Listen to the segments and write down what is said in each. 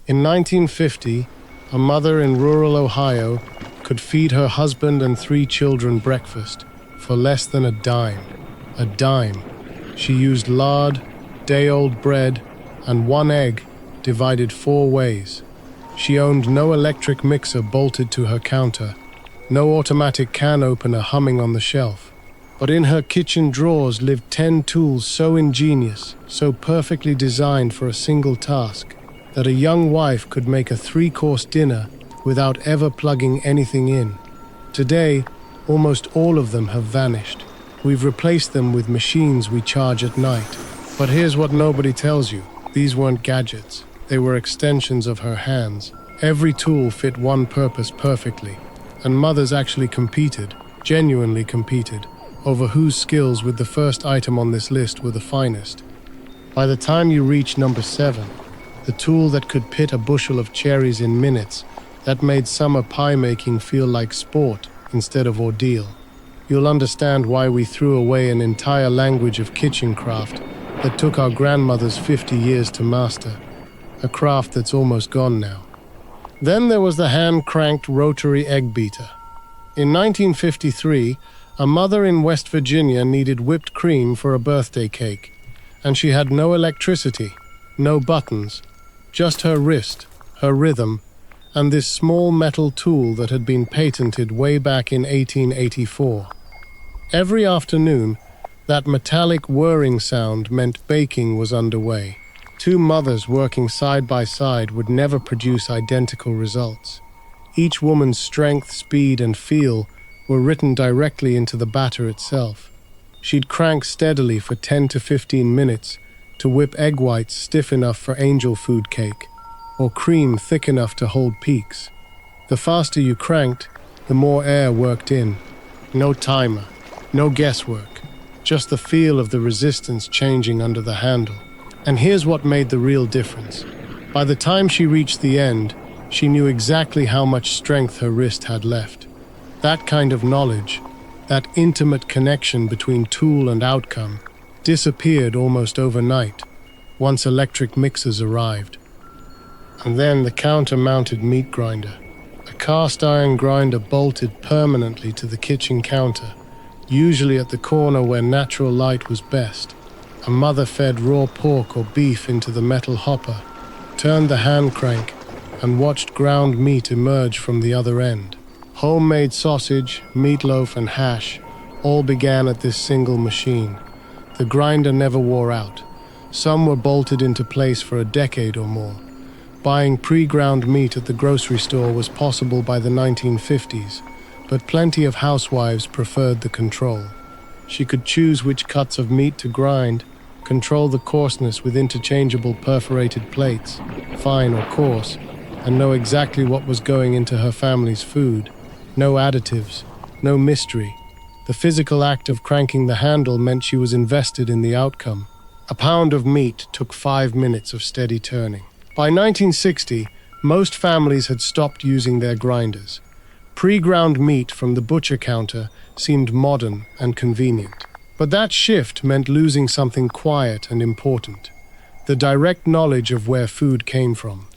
In 1950, a mother in rural Ohio could feed her husband and 3 children breakfast for less than a dime. A dime. She used lard, day-old bread, and 1 egg divided 4 ways. She owned no electric mixer bolted to her counter, no automatic can opener humming on the shelf. But in her kitchen drawers lived 10 tools so ingenious, so perfectly designed for a single task, that a young wife could make a 3-course dinner without ever plugging anything in. Today, almost all of them have vanished. We've replaced them with machines we charge at night. But here's what nobody tells you. These weren't gadgets. They were extensions of her hands. Every tool fit one purpose perfectly. And mothers actually competed, genuinely competed, over whose skills with the first item on this list were the finest. By the time you reach number 7, the tool that could pit a bushel of cherries in minutes, that made summer pie making feel like sport instead of ordeal, you'll understand why we threw away an entire language of kitchen craft that took our grandmothers 50 years to master, a craft that's almost gone now. Then there was the hand-cranked rotary egg beater. In 1953, a mother in West Virginia needed whipped cream for a birthday cake, and she had no electricity, no buttons, just her wrist, her rhythm, and this small metal tool that had been patented way back in 1884. Every afternoon, that metallic whirring sound meant baking was underway. 2 mothers working side by side would never produce identical results. Each woman's strength, speed, and feel were written directly into the batter itself. She'd crank steadily for 10 to 15 minutes to whip egg whites stiff enough for angel food cake, or cream thick enough to hold peaks. The faster you cranked, the more air worked in. No timer, no guesswork, just the feel of the resistance changing under the handle. And here's what made the real difference. By the time she reached the end, she knew exactly how much strength her wrist had left. That kind of knowledge, that intimate connection between tool and outcome, disappeared almost overnight once electric mixers arrived. And then the counter-mounted meat grinder, a cast-iron grinder bolted permanently to the kitchen counter, usually at the corner where natural light was best. A mother fed raw pork or beef into the metal hopper, turned the hand crank, and watched ground meat emerge from the other end. Homemade sausage, meatloaf, and hash all began at this single machine. The grinder never wore out. Some were bolted into place for a decade or more. Buying pre-ground meat at the grocery store was possible by the 1950s, but plenty of housewives preferred the control. She could choose which cuts of meat to grind, control the coarseness with interchangeable perforated plates, fine or coarse, and know exactly what was going into her family's food. No additives, no mystery. The physical act of cranking the handle meant she was invested in the outcome. A pound of meat took 5 minutes of steady turning. By 1960, most families had stopped using their grinders. Pre-ground meat from the butcher counter seemed modern and convenient. But that shift meant losing something quiet and important, the direct knowledge of where food came from.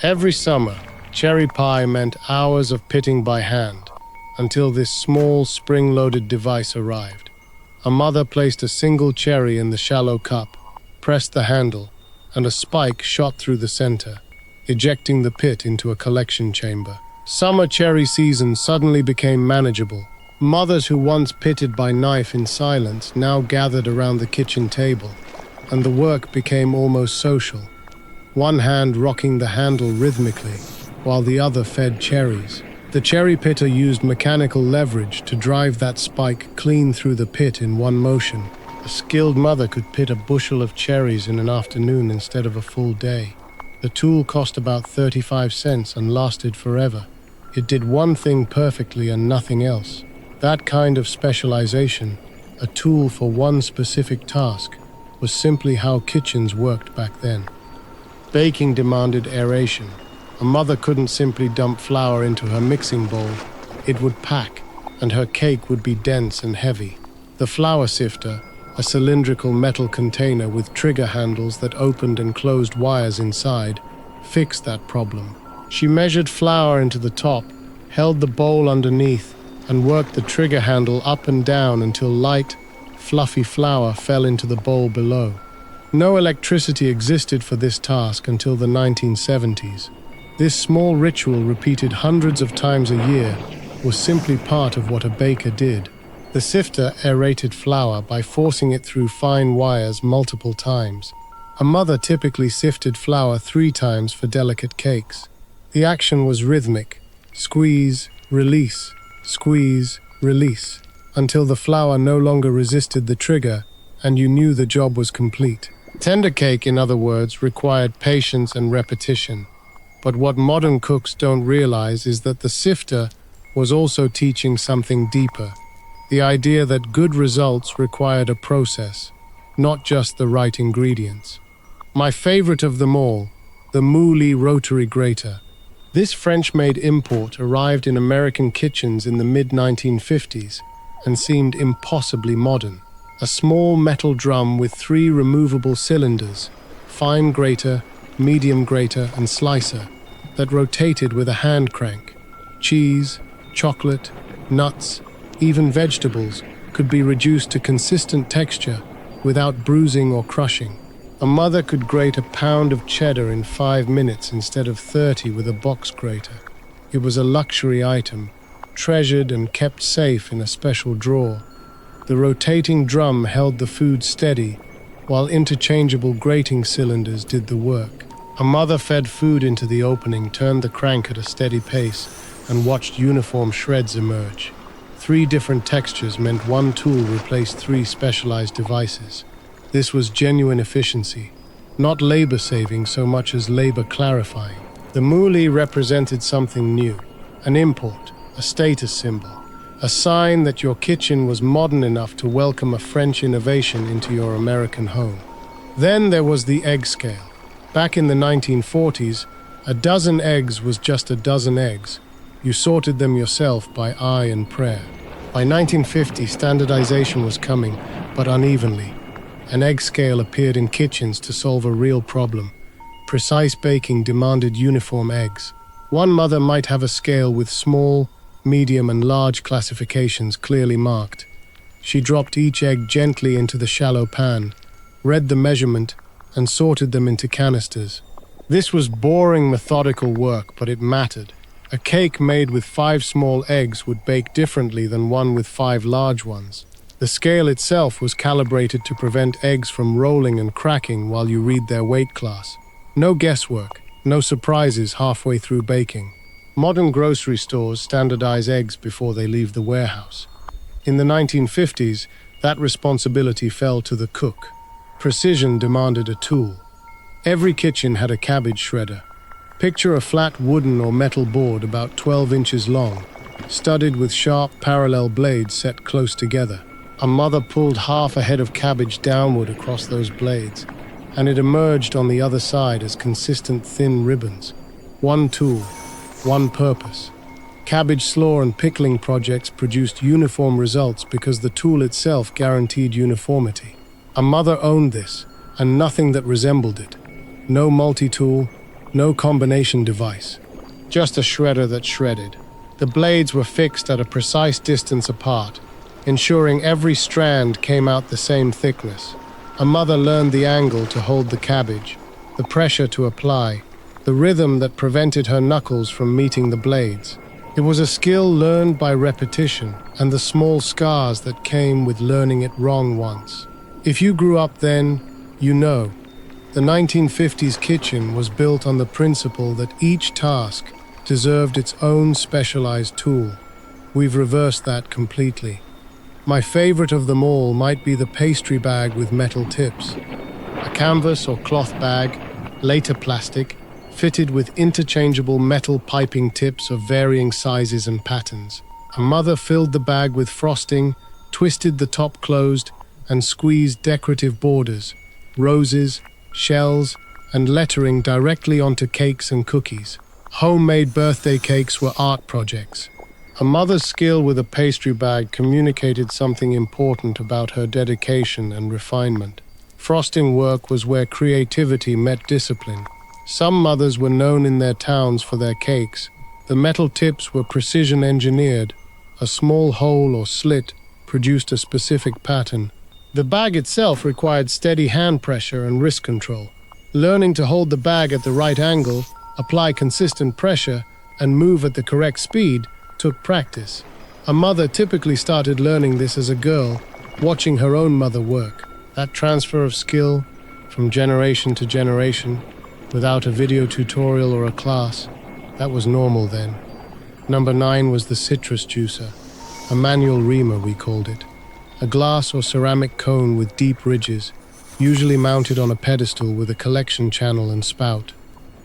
Every summer, cherry pie meant hours of pitting by hand, until this small spring-loaded device arrived. A mother placed a single cherry in the shallow cup, pressed the handle, and a spike shot through the center, ejecting the pit into a collection chamber. Summer cherry season suddenly became manageable. Mothers who once pitted by knife in silence now gathered around the kitchen table, and the work became almost social. One hand rocking the handle rhythmically, while the other fed cherries. The cherry pitter used mechanical leverage to drive that spike clean through the pit in one motion. A skilled mother could pit a bushel of cherries in an afternoon instead of a full day. The tool cost about 35 cents and lasted forever. It did one thing perfectly and nothing else. That kind of specialization, a tool for one specific task, was simply how kitchens worked back then. Baking demanded aeration. A mother couldn't simply dump flour into her mixing bowl. It would pack, and her cake would be dense and heavy. The flour sifter, a cylindrical metal container with trigger handles that opened and closed wires inside, fixed that problem. She measured flour into the top, held the bowl underneath, and worked the trigger handle up and down until light, fluffy flour fell into the bowl below. No electricity existed for this task until the 1970s. This small ritual, repeated hundreds of times a year, was simply part of what a baker did. The sifter aerated flour by forcing it through fine wires multiple times. A mother typically sifted flour 3 times for delicate cakes. The action was rhythmic: squeeze, release, until the flour no longer resisted the trigger and you knew the job was complete. Tender cake, in other words, required patience and repetition. But what modern cooks don't realize is that the sifter was also teaching something deeper: the idea that good results required a process, not just the right ingredients. My favorite of them all, the Mouli rotary grater. This French-made import arrived in American kitchens in the mid-1950s and seemed impossibly modern. A small metal drum with 3 removable cylinders, fine grater, medium grater, and slicer, that rotated with a hand crank. Cheese, chocolate, nuts, even vegetables could be reduced to consistent texture without bruising or crushing. A mother could grate a pound of cheddar in 5 minutes instead of 30 with a box grater. It was a luxury item, treasured and kept safe in a special drawer. The rotating drum held the food steady, while interchangeable grating cylinders did the work. A mother fed food into the opening, turned the crank at a steady pace, and watched uniform shreds emerge. 3 different textures meant one tool replaced 3 specialized devices. This was genuine efficiency, not labor-saving so much as labor-clarifying. The Mouli represented something new, an import, a status symbol, a sign that your kitchen was modern enough to welcome a French innovation into your American home. Then there was the egg scale. Back in the 1940s, a dozen eggs was just a dozen eggs. You sorted them yourself by eye and prayer. By 1950, standardization was coming, but unevenly. An egg scale appeared in kitchens to solve a real problem. Precise baking demanded uniform eggs. One mother might have a scale with small, medium, and large classifications clearly marked. She dropped each egg gently into the shallow pan, read the measurement, and sorted them into canisters. This was boring, methodical work, but it mattered. A cake made with 5 small eggs would bake differently than one with 5 large ones. The scale itself was calibrated to prevent eggs from rolling and cracking while you read their weight class. No guesswork, no surprises halfway through baking. Modern grocery stores standardize eggs before they leave the warehouse. In the 1950s, that responsibility fell to the cook. Precision demanded a tool. Every kitchen had a cabbage shredder. Picture a flat wooden or metal board about 12 inches long, studded with sharp parallel blades set close together. A mother pulled half a head of cabbage downward across those blades, and it emerged on the other side as consistent thin ribbons. One tool, one purpose. Cabbage slaw and pickling projects produced uniform results because the tool itself guaranteed uniformity. A mother owned this, and nothing that resembled it. No multi-tool, no combination device. Just a shredder that shredded. The blades were fixed at a precise distance apart, ensuring every strand came out the same thickness. A mother learned the angle to hold the cabbage, the pressure to apply, the rhythm that prevented her knuckles from meeting the blades. It was a skill learned by repetition and the small scars that came with learning it wrong once. If you grew up then, you know. The 1950s kitchen was built on the principle that each task deserved its own specialized tool. We've reversed that completely. My favorite of them all might be the pastry bag with metal tips. A canvas or cloth bag, later plastic, fitted with interchangeable metal piping tips of varying sizes and patterns. A mother filled the bag with frosting, twisted the top closed, and squeezed decorative borders, roses, shells, and lettering directly onto cakes and cookies. Homemade birthday cakes were art projects. A mother's skill with a pastry bag communicated something important about her dedication and refinement. Frosting work was where creativity met discipline. Some mothers were known in their towns for their cakes. The metal tips were precision engineered. A small hole or slit produced a specific pattern. The bag itself required steady hand pressure and wrist control. Learning to hold the bag at the right angle, apply consistent pressure, and move at the correct speed took practice. A mother typically started learning this as a girl, watching her own mother work. That transfer of skill from generation to generation, without a video tutorial or a class, that was normal then. Number 9 was the citrus juicer, a manual reamer we called it. A glass or ceramic cone with deep ridges, usually mounted on a pedestal with a collection channel and spout.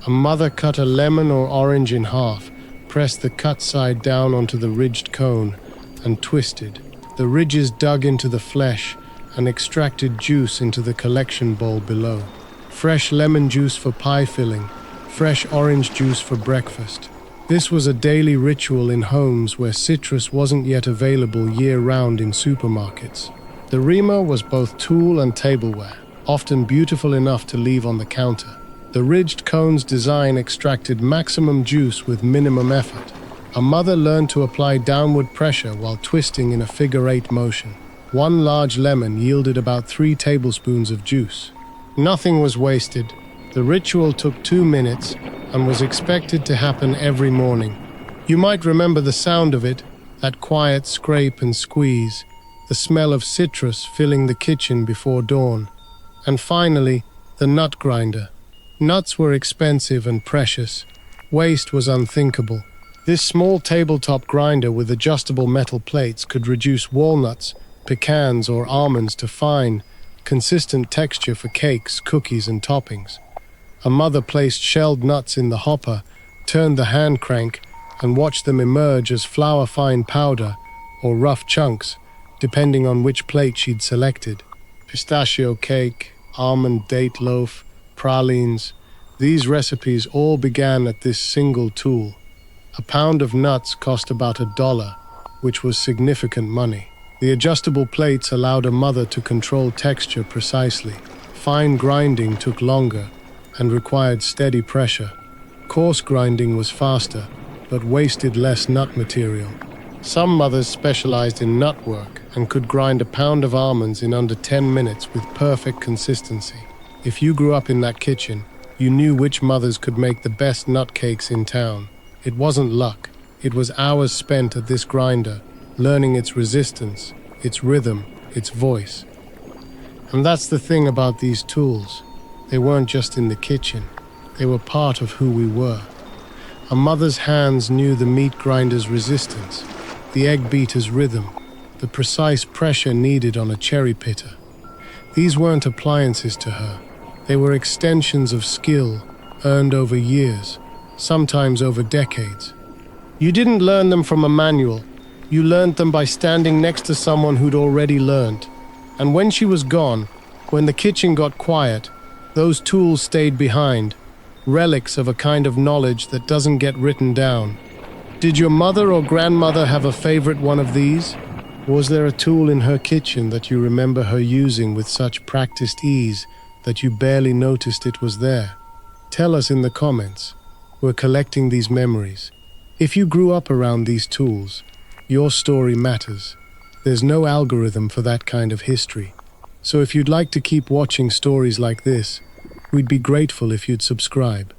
A mother cut a lemon or orange in half, pressed the cut side down onto the ridged cone, and twisted. The ridges dug into the flesh and extracted juice into the collection bowl below. Fresh lemon juice for pie filling, fresh orange juice for breakfast. This was a daily ritual in homes where citrus wasn't yet available year-round in supermarkets. The reamer was both tool and tableware, often beautiful enough to leave on the counter. The ridged cone's design extracted maximum juice with minimum effort. A mother learned to apply downward pressure while twisting in a figure-8 motion. One large lemon yielded about 3 tablespoons of juice. Nothing was wasted. The ritual took 2 minutes and was expected to happen every morning. You might remember the sound of it, that quiet scrape and squeeze, the smell of citrus filling the kitchen before dawn. And finally, the nut grinder. Nuts were expensive and precious. Waste was unthinkable. This small tabletop grinder with adjustable metal plates could reduce walnuts, pecans, or almonds to fine, consistent texture for cakes, cookies, and toppings. A mother placed shelled nuts in the hopper, turned the hand crank, and watched them emerge as flour-fine powder or rough chunks, depending on which plate she'd selected. Pistachio cake, almond date loaf, pralines. These recipes all began at this single tool. A pound of nuts cost about $1, which was significant money. The adjustable plates allowed a mother to control texture precisely. Fine grinding took longer and required steady pressure. Coarse grinding was faster, but wasted less nut material. Some mothers specialized in nut work and could grind a pound of almonds in under 10 minutes with perfect consistency. If you grew up in that kitchen, you knew which mothers could make the best nut cakes in town. It wasn't luck. It was hours spent at this grinder, learning its resistance, its rhythm, its voice. And that's the thing about these tools. They weren't just in the kitchen. They were part of who we were. A mother's hands knew the meat grinder's resistance, the egg beater's rhythm, the precise pressure needed on a cherry pitter. These weren't appliances to her. They were extensions of skill earned over years, sometimes over decades. You didn't learn them from a manual. You learned them by standing next to someone who'd already learned. And when she was gone, when the kitchen got quiet, those tools stayed behind, relics of a kind of knowledge that doesn't get written down. Did your mother or grandmother have a favorite one of these? Was there a tool in her kitchen that you remember her using with such practiced ease that you barely noticed it was there? Tell us in the comments. We're collecting these memories. If you grew up around these tools, your story matters. There's no algorithm for that kind of history. So if you'd like to keep watching stories like this, we'd be grateful if you'd subscribe.